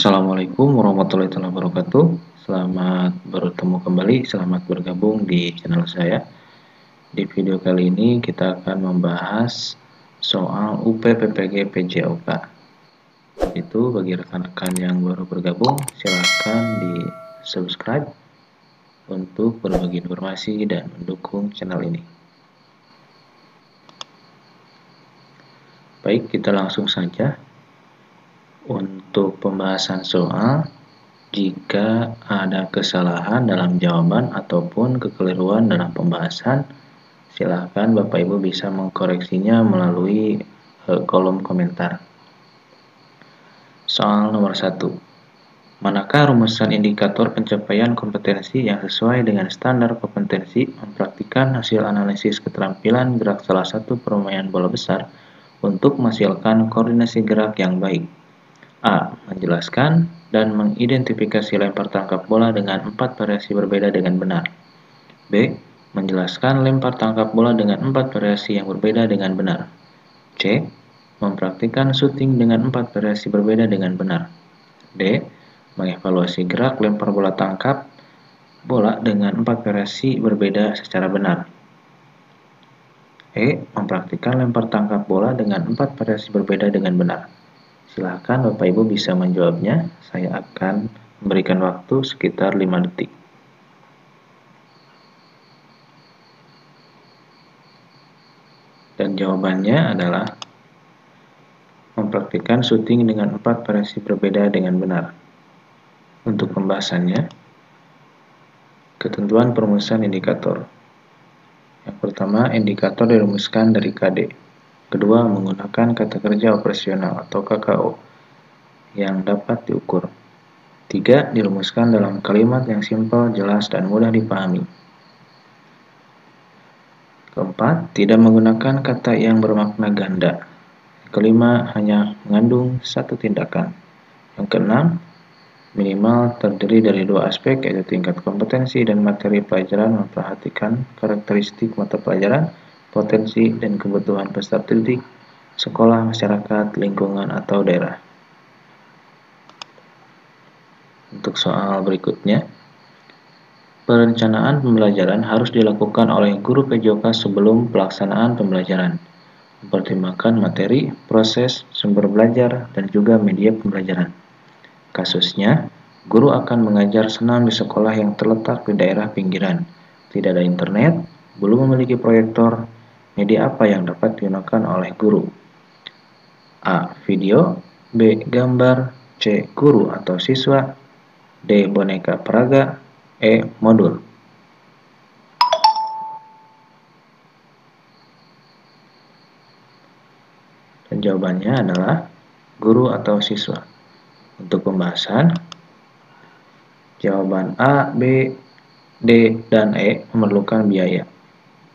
Assalamualaikum warahmatullahi wabarakatuh. Selamat bertemu kembali, selamat bergabung di channel saya. Di video kali ini kita akan membahas soal UPPPG PJOK. Itu bagi rekan-rekan yang baru bergabung, silahkan di subscribe untuk berbagi informasi dan mendukung channel ini. Baik, kita langsung saja. Untuk pembahasan soal, jika ada kesalahan dalam jawaban ataupun kekeliruan dalam pembahasan, silahkan Bapak Ibu bisa mengkoreksinya melalui kolom komentar. Soal nomor 1. Manakah rumusan indikator pencapaian kompetensi yang sesuai dengan standar kompetensi mempraktikkan hasil analisis keterampilan gerak salah satu permainan bola besar untuk menghasilkan koordinasi gerak yang baik? A. Menjelaskan dan mengidentifikasi lempar tangkap bola dengan 4 variasi berbeda dengan benar. B. Menjelaskan lempar tangkap bola dengan 4 variasi yang berbeda dengan benar. C. Mempraktikkan syuting dengan 4 variasi berbeda dengan benar. D. Mengevaluasi gerak lempar bola tangkap bola dengan 4 variasi berbeda secara benar. E. Mempraktikkan lempar tangkap bola dengan 4 variasi berbeda dengan benar. Silahkan Bapak Ibu bisa menjawabnya. Saya akan memberikan waktu sekitar 5 detik. Dan jawabannya adalah mempraktikkan syuting dengan 4 variasi berbeda dengan benar. Untuk pembahasannya, ketentuan perumusan indikator. Yang pertama, indikator dirumuskan dari KD. Kedua, menggunakan kata kerja operasional atau KKO yang dapat diukur. 3. Dirumuskan dalam kalimat yang simpel, jelas, dan mudah dipahami. Keempat, tidak menggunakan kata yang bermakna ganda. Kelima, hanya mengandung satu tindakan. Yang keenam, minimal terdiri dari 2 aspek, yaitu tingkat kompetensi dan materi pelajaran, memperhatikan karakteristik mata pelajaran, potensi dan kebutuhan peserta didik, sekolah, masyarakat, lingkungan, atau daerah. Untuk soal berikutnya, perencanaan pembelajaran harus dilakukan oleh guru PJOK sebelum pelaksanaan pembelajaran, mempertimbangkan materi, proses, sumber belajar, dan juga media pembelajaran. Kasusnya, guru akan mengajar senam di sekolah yang terletak di daerah pinggiran, tidak ada internet, belum memiliki proyektor. Media apa yang dapat digunakan oleh guru? A. Video. B. Gambar. C. Guru atau siswa. D. Boneka peraga. E. Modul. Dan jawabannya adalah guru atau siswa. Untuk pembahasan, jawaban A, B, D, dan E memerlukan biaya.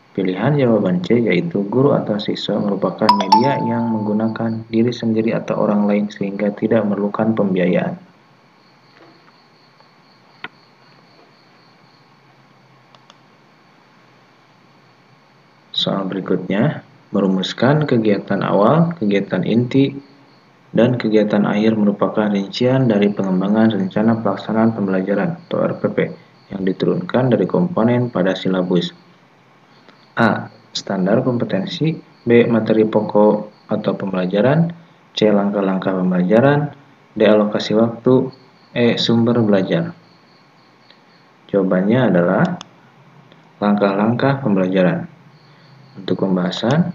Pilihan jawaban C, yaitu guru atau siswa, merupakan media yang menggunakan diri sendiri atau orang lain sehingga tidak memerlukan pembiayaan. Soal berikutnya, merumuskan kegiatan awal, kegiatan inti, dan kegiatan akhir merupakan rincian dari pengembangan rencana pelaksanaan pembelajaran atau RPP yang diturunkan dari komponen pada silabus. A. Standar kompetensi. B. Materi pokok atau pembelajaran. C. Langkah-langkah pembelajaran. D. Alokasi waktu. E. Sumber belajar. Jawabannya adalah langkah-langkah pembelajaran. Untuk pembahasan,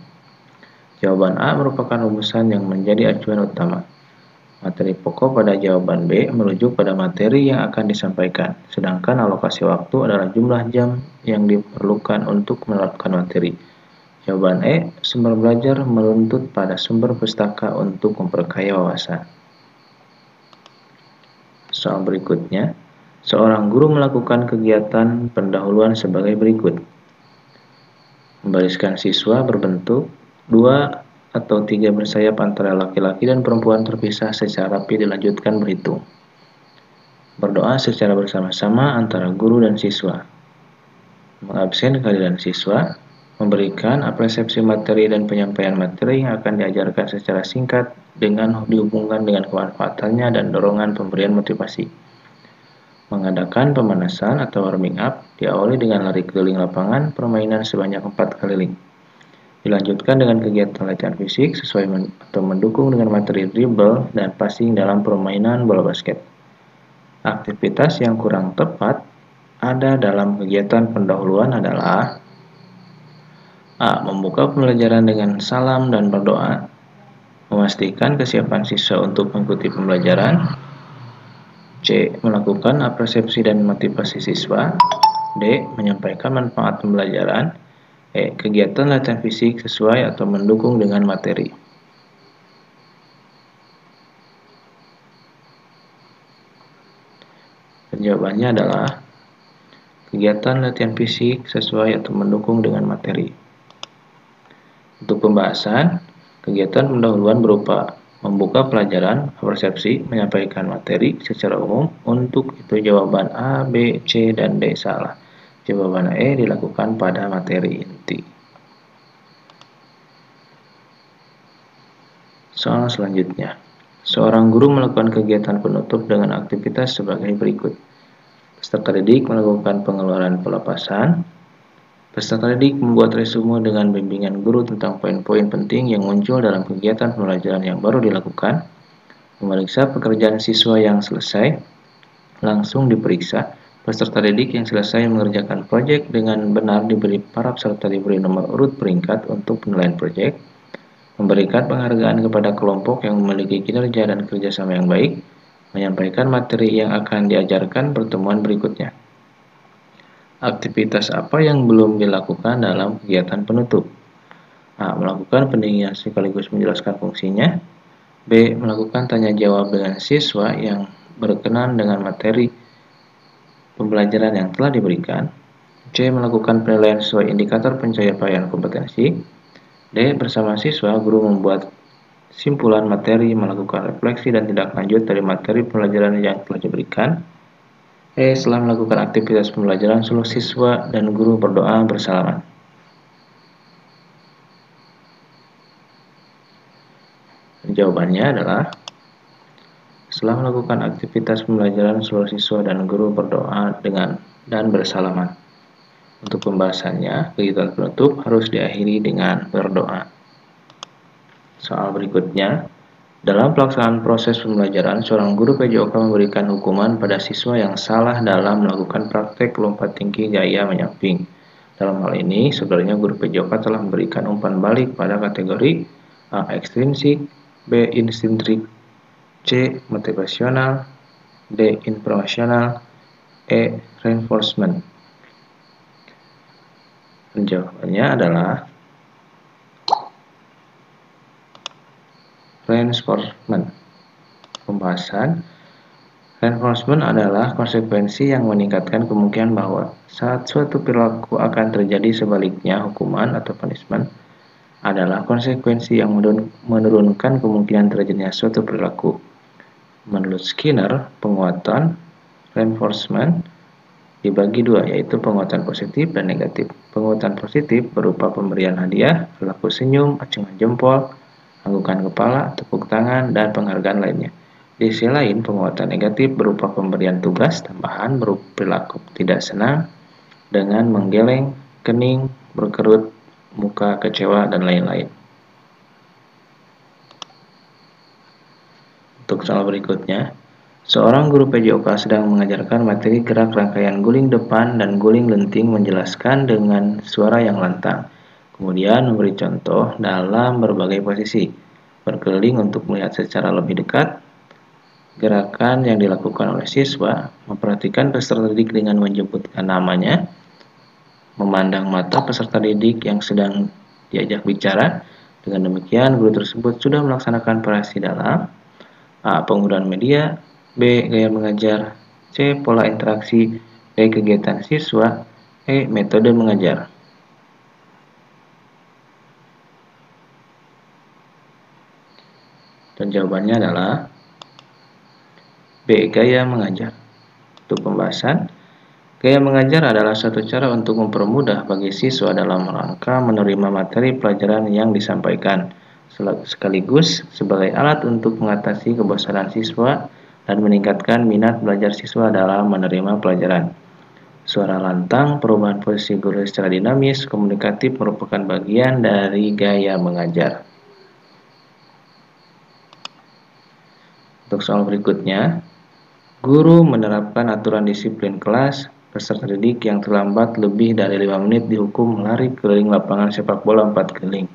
jawaban A merupakan rumusan yang menjadi acuan utama. Materi pokok pada jawaban B merujuk pada materi yang akan disampaikan, sedangkan alokasi waktu adalah jumlah jam yang diperlukan untuk menerapkan materi. Jawaban E, sumber belajar meruntut pada sumber pustaka untuk memperkaya wawasan. Soal berikutnya, seorang guru melakukan kegiatan pendahuluan sebagai berikut. Membariskan siswa berbentuk 2 atau 3 bersayap antara laki-laki dan perempuan terpisah secara rapi, dilanjutkan berhitung. Berdoa secara bersama-sama antara guru dan siswa. Mengabsen kehadiran siswa. Memberikan apresiasi materi dan penyampaian materi yang akan diajarkan secara singkat dengan dihubungkan dengan kemanfaatannya dan dorongan pemberian motivasi. Mengadakan pemanasan atau warming up diawali dengan lari keliling lapangan permainan sebanyak 4 keliling. Dilanjutkan dengan kegiatan latihan fisik sesuai atau mendukung dengan materi dribble dan passing dalam permainan bola basket. Aktivitas yang kurang tepat ada dalam kegiatan pendahuluan adalah A. Membuka pembelajaran dengan salam dan berdoa. Memastikan kesiapan siswa untuk mengikuti pembelajaran. C. Melakukan apresiasi dan motivasi siswa. D. Menyampaikan manfaat pembelajaran. E. Kegiatan latihan fisik sesuai atau mendukung dengan materi. Jawabannya adalah kegiatan latihan fisik sesuai atau mendukung dengan materi. Untuk pembahasan, kegiatan pendahuluan berupa membuka pelajaran, persepsi, menyampaikan materi secara umum. Untuk itu jawaban A, B, C, dan D salah. Jawaban E dilakukan pada materi inti. Soal selanjutnya. Seorang guru melakukan kegiatan penutup dengan aktivitas sebagai berikut. Peserta didik melakukan pengeluaran pelepasan. Peserta didik membuat resume dengan bimbingan guru tentang poin-poin penting yang muncul dalam kegiatan pembelajaran yang baru dilakukan. Memeriksa pekerjaan siswa yang selesai. Langsung diperiksa. Peserta didik yang selesai mengerjakan proyek dengan benar para peserta diberi nomor urut peringkat untuk penilaian proyek. Memberikan penghargaan kepada kelompok yang memiliki kinerja dan kerjasama yang baik. Menyampaikan materi yang akan diajarkan pertemuan berikutnya. Aktivitas apa yang belum dilakukan dalam kegiatan penutup? A. Melakukan pendinginan sekaligus menjelaskan fungsinya. B. Melakukan tanya jawab dengan siswa yang berkenan dengan materi pembelajaran yang telah diberikan. C. Melakukan penilaian sesuai indikator pencapaian kompetensi. D. Bersama siswa, guru membuat simpulan materi, melakukan refleksi dan tindak lanjut dari materi pembelajaran yang telah diberikan. E. Setelah melakukan aktivitas pembelajaran, seluruh siswa dan guru berdoa bersalaman. Jawabannya adalah setelah melakukan aktivitas pembelajaran, seluruh siswa dan guru berdoa dan bersalaman. Untuk pembahasannya, kegiatan penutup harus diakhiri dengan berdoa. Soal berikutnya. Dalam pelaksanaan proses pembelajaran, seorang guru PJOK memberikan hukuman pada siswa yang salah dalam melakukan praktek lompat tinggi gaya menyamping. Dalam hal ini, sebenarnya guru PJOK telah memberikan umpan balik pada kategori A. Ekstrinsik, B. Intrinsik, C. Motivasional, D. Informasional, E. Reinforcement. Jawabannya adalah reinforcement. Pembahasan. Reinforcement adalah konsekuensi yang meningkatkan kemungkinan bahwa saat suatu perilaku akan terjadi sebaliknya. Hukuman atau punishment adalah konsekuensi yang menurunkan kemungkinan terjadinya suatu perilaku. Menurut Skinner, penguatan reinforcement dibagi dua, yaitu penguatan positif dan negatif. Penguatan positif berupa pemberian hadiah, perilaku senyum, acungan jempol, anggukan kepala, tepuk tangan, dan penghargaan lainnya. Di sisi lain, penguatan negatif berupa pemberian tugas tambahan berupa perilaku tidak senang dengan menggeleng, kening, berkerut, muka kecewa, dan lain-lain. Untuk soal berikutnya, seorang guru PJOK sedang mengajarkan materi gerak rangkaian guling depan dan guling lenting menjelaskan dengan suara yang lantang. Kemudian memberi contoh dalam berbagai posisi, berkeliling untuk melihat secara lebih dekat gerakan yang dilakukan oleh siswa, memperhatikan peserta didik dengan menyebutkan namanya, memandang mata peserta didik yang sedang diajak bicara. Dengan demikian, guru tersebut sudah melaksanakan operasi dalam A. Penggunaan media, B. Gaya mengajar, C. Pola interaksi, D. Kegiatan siswa, E. Metode mengajar. Dan jawabannya adalah B. Gaya mengajar. Untuk pembahasan, gaya mengajar adalah suatu cara untuk mempermudah bagi siswa dalam rangka menerima materi pelajaran yang disampaikan. sekaligus sebagai alat untuk mengatasi kebosanan siswa dan meningkatkan minat belajar siswa dalam menerima pelajaran. Suara lantang, perubahan posisi guru secara dinamis, komunikatif merupakan bagian dari gaya mengajar. Untuk soal berikutnya, guru menerapkan aturan disiplin kelas, peserta didik yang terlambat lebih dari 5 menit dihukum lari keliling lapangan sepak bola 4 keliling.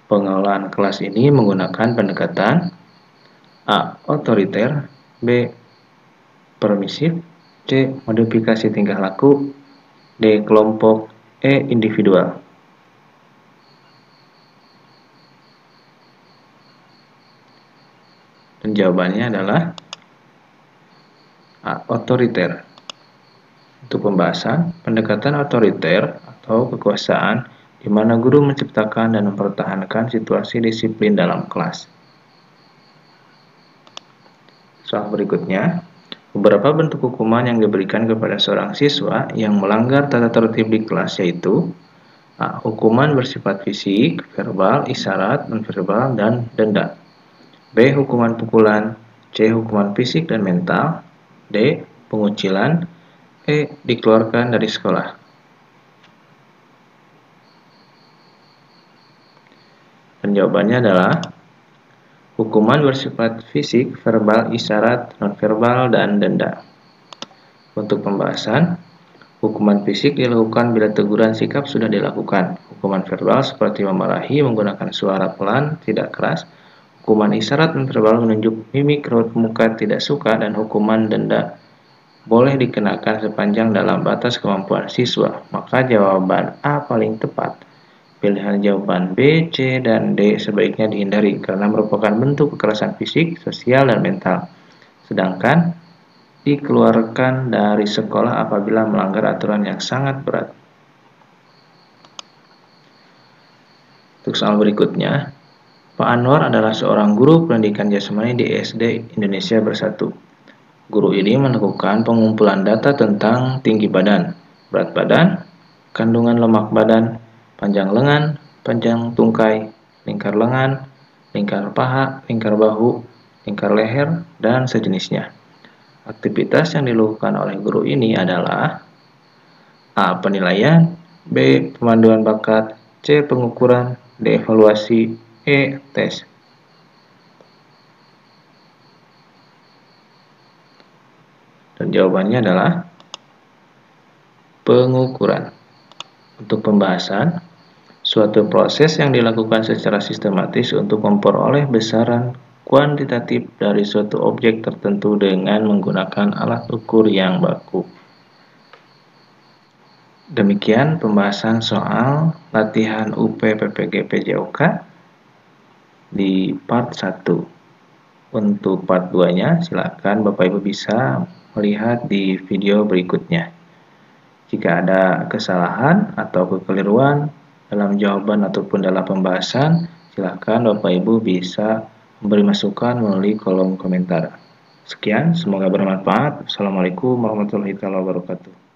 Pengelolaan kelas ini menggunakan pendekatan A. Otoriter, B. Permisif, C. Modifikasi tingkah laku, D. Kelompok, E. Individual. Dan jawabannya adalah A. Otoriter. Untuk pembahasan, pendekatan otoriter atau kekuasaan di mana guru menciptakan dan mempertahankan situasi disiplin dalam kelas. Soal berikutnya, beberapa bentuk hukuman yang diberikan kepada seorang siswa yang melanggar tata tertib di kelas yaitu A. Hukuman bersifat fisik, verbal, isyarat, nonverbal, dan denda. B. Hukuman pukulan. C. Hukuman fisik dan mental. D. Pengucilan. E. Dikeluarkan dari sekolah. Dan jawabannya adalah hukuman bersifat fisik, verbal, isyarat, nonverbal, dan denda. Untuk pembahasan, hukuman fisik dilakukan bila teguran sikap sudah dilakukan. Hukuman verbal seperti memarahi menggunakan suara pelan, tidak keras. Hukuman isyarat nonverbal menunjuk mimik raut muka tidak suka, dan hukuman denda boleh dikenakan sepanjang dalam batas kemampuan siswa. Maka jawaban A paling tepat. Pilihan jawaban B, C, dan D sebaiknya dihindari karena merupakan bentuk kekerasan fisik, sosial, dan mental. Sedangkan dikeluarkan dari sekolah apabila melanggar aturan yang sangat berat. Untuk soal berikutnya, Pak Anwar adalah seorang guru pendidikan jasmani di SD Indonesia Bersatu. Guru ini melakukan pengumpulan data tentang tinggi badan, berat badan, kandungan lemak badan, panjang lengan, panjang tungkai, lingkar lengan, lingkar paha, lingkar bahu, lingkar leher, dan sejenisnya. Aktivitas yang dilakukan oleh guru ini adalah A. Penilaian, B. Pemanduan bakat, C. Pengukuran, D. Evaluasi, E. Tes. Dan jawabannya adalah pengukuran. Untuk pembahasan, suatu proses yang dilakukan secara sistematis untuk memperoleh besaran kuantitatif dari suatu objek tertentu dengan menggunakan alat ukur yang baku. Demikian pembahasan soal latihan UP PPG PJOK di part 1. Untuk part 2-nya, silakan Bapak Ibu bisa melihat di video berikutnya. Jika ada kesalahan atau kekeliruan dalam jawaban ataupun dalam pembahasan, silakan Bapak Ibu bisa memberi masukan melalui kolom komentar. Sekian, semoga bermanfaat. Assalamualaikum warahmatullahi wabarakatuh.